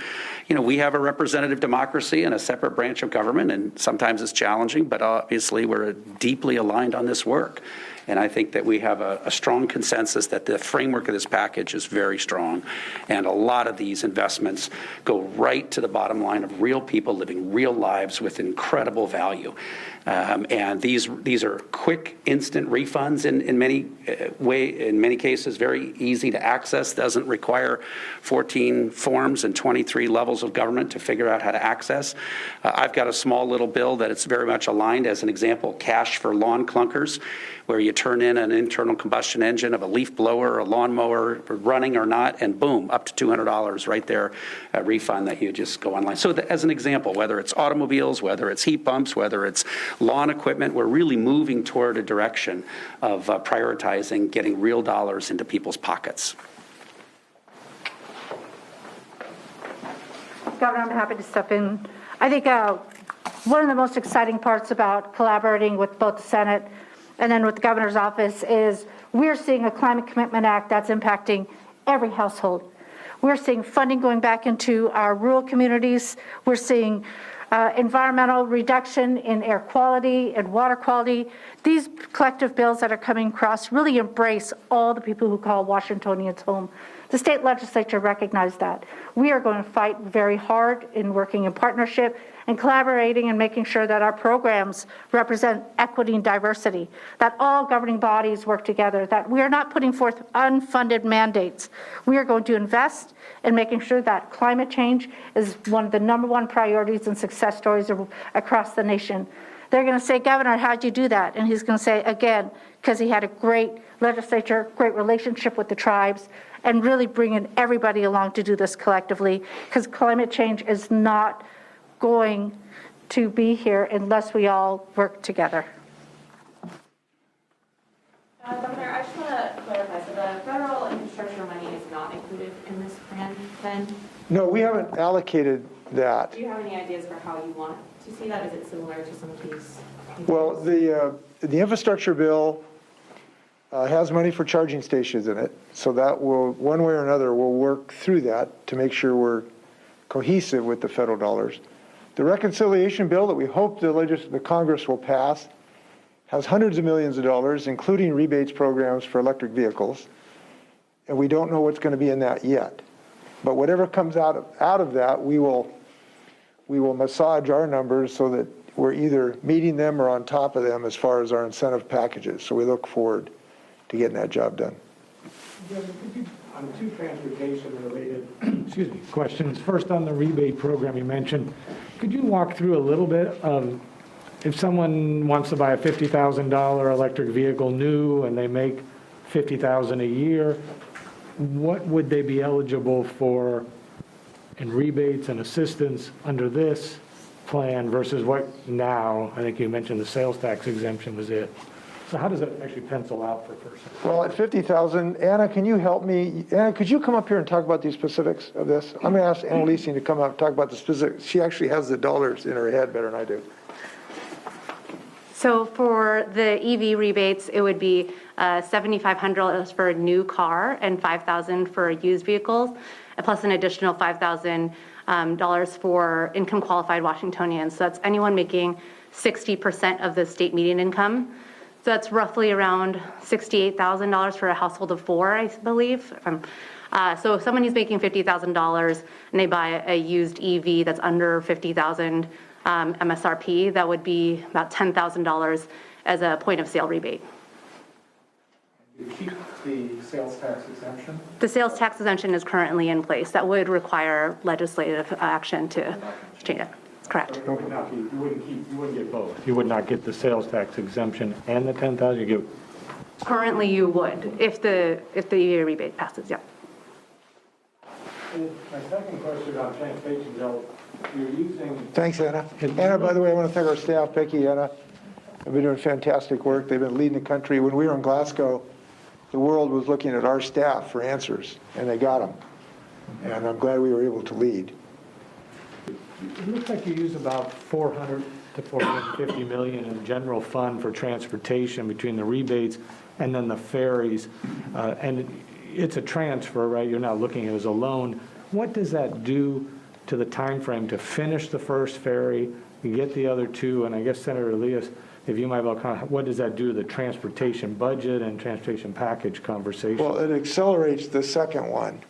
we have a representative democracy and a separate branch of government, and sometimes it's challenging, but obviously we're deeply aligned on this work. And I think that we have a strong consensus that the framework of this package is very strong. And a lot of these investments go right to the bottom line of real people living real lives with incredible value. And these are quick, instant refunds in many cases, very easy to access, doesn't require 14 forms and 23 levels of government to figure out how to access. I've got a small little bill that it's very much aligned, as an example, cash for lawn clunkers, where you turn in an internal combustion engine of a leaf blower or a lawnmower, running or not, and boom, up to $200 right there, a refund that you just go online. So as an example, whether it's automobiles, whether it's heat pumps, whether it's lawn equipment, we're really moving toward a direction of prioritizing getting real dollars into people's pockets. Governor, I'm happy to step in. I think one of the most exciting parts about collaborating with both the Senate and then with the governor's office is we're seeing a Climate Commitment Act that's impacting every household. We're seeing funding going back into our rural communities. We're seeing environmental reduction in air quality and water quality. These collective bills that are coming across really embrace all the people who call Washingtonians home. The state legislature recognized that. We are going to fight very hard in working in partnership and collaborating and making sure that our programs represent equity and diversity, that all governing bodies work together, that we are not putting forth unfunded mandates. We are going to invest in making sure that climate change is one of the #1 priorities and success stories across the nation. They're going to say, Governor, how'd you do that? And he's going to say, again, because he had a great legislature, great relationship with the tribes, and really bringing everybody along to do this collectively, because climate change is not going to be here unless we all work together. Governor, I just want to clarify, so the federal infrastructure money is not included in this plan then? No, we haven't allocated that. Do you have any ideas for how you want to see that? Is it similar to some of these? Well, the infrastructure bill has money for charging stations in it, so that will, one way or another, we'll work through that to make sure we're cohesive with the federal dollars. The reconciliation bill that we hope the Congress will pass has hundreds of millions of dollars, including rebates programs for electric vehicles, and we don't know what's going to be in that yet. But whatever comes out of that, we will massage our numbers so that we're either meeting them or on top of them as far as our incentive packages. So we look forward to getting that job done. On two transportation-related questions. First, on the rebate program you mentioned, could you walk through a little bit of if someone wants to buy a $50,000 electric vehicle new and they make $50,000 a year, what would they be eligible for in rebates and assistance under this plan versus what now? I think you mentioned the sales tax exemption was it. So how does it actually pencil out per person? Well, at 50,000, Anna, can you help me? Anna, could you come up here and talk about the specifics of this? I'm going to ask Anna Leasing to come up and talk about the specifics. She actually has the dollars in her head better than I do. So for the EV rebates, it would be $7,500 for a new car and $5,000 for used vehicles, plus an additional $5,000 for income qualified Washingtonians. So that's anyone making 60% of the state median income. So that's roughly around $68,000 for a household of four, I believe. So if someone who's making $50,000 and they buy a used EV that's under $50,000 MSRP, that would be about $10,000 as a point of sale rebate. You keep the sales tax exemption? The sales tax exemption is currently in place. That would require legislative action to change it. Correct. You wouldn't get both. You would not get the sales tax exemption and the 10,000. You get. Currently, you would if the EV rebate passes. Yeah. My second question on transportation bill, you're using. Thanks, Anna. Anna, by the way, I want to thank our staff, Becky, Anna. They've been doing fantastic work. They've been leading the country. When we were in Glasgow, the world was looking at our staff for answers, and they got them. And I'm glad we were able to lead. It looks like you use about 400 to 450 million in general fund for transportation between the rebates and then the ferries. And it's a transfer, right? You're not looking at it as a loan. What does that do to the time frame to finish the first ferry, you get the other two? And I guess Senator Elias, if you might well comment, what does that do to the transportation budget and transportation package conversation? Well, it accelerates the second one,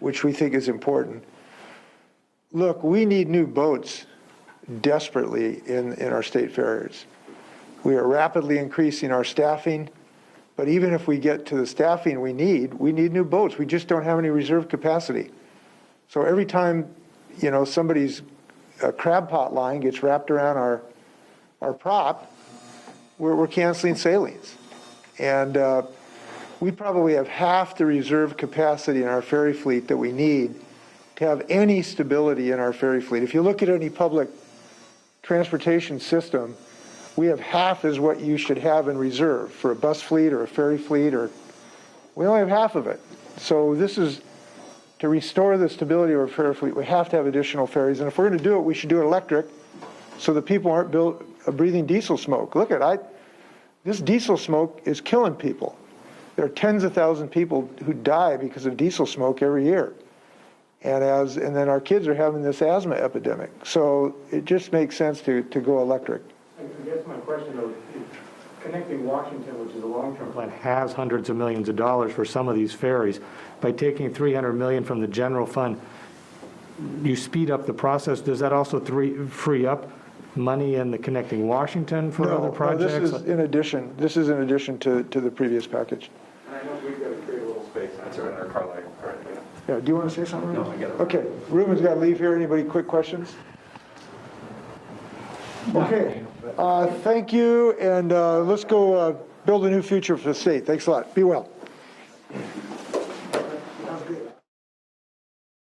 which we think is important. Look, we need new boats desperately in our state ferries. We are rapidly increasing our staffing, but even if we get to the staffing we need new boats. We just don't have any reserve capacity. So every time, somebody's crab pot line gets wrapped around our prop, we're canceling sailings. And we probably have half the reserve capacity in our ferry fleet that we need to have any stability in our ferry fleet. If you look at any public transportation system, we have half as what you should have in reserve for a bus fleet or a ferry fleet, or we only have half of it. So this is to restore the stability of our ferry fleet. We have to have additional ferries, and if we're going to do it, we should do it electric, so that people aren't breathing diesel smoke. Look at this diesel smoke is killing people. There are tens of thousands of people who die because of diesel smoke every year. And then our kids are having this asthma epidemic. So it just makes sense to go electric. I guess my question, though, Connecting Washington, which is a long-term plan, has hundreds of millions of dollars for some of these ferries. By taking $300 million from the general fund, you speed up the process. Does that also free up money in the Connecting Washington for other projects? No, this is in addition. This is in addition to the previous package. And I know we've got to create a little space. That's right in our car line. Yeah, do you want to say something? No, I get it. Okay, Ruben's got to leave here. Anybody quick questions? Okay, thank you, and let's go build a new future for the state. Thanks a lot. Be well.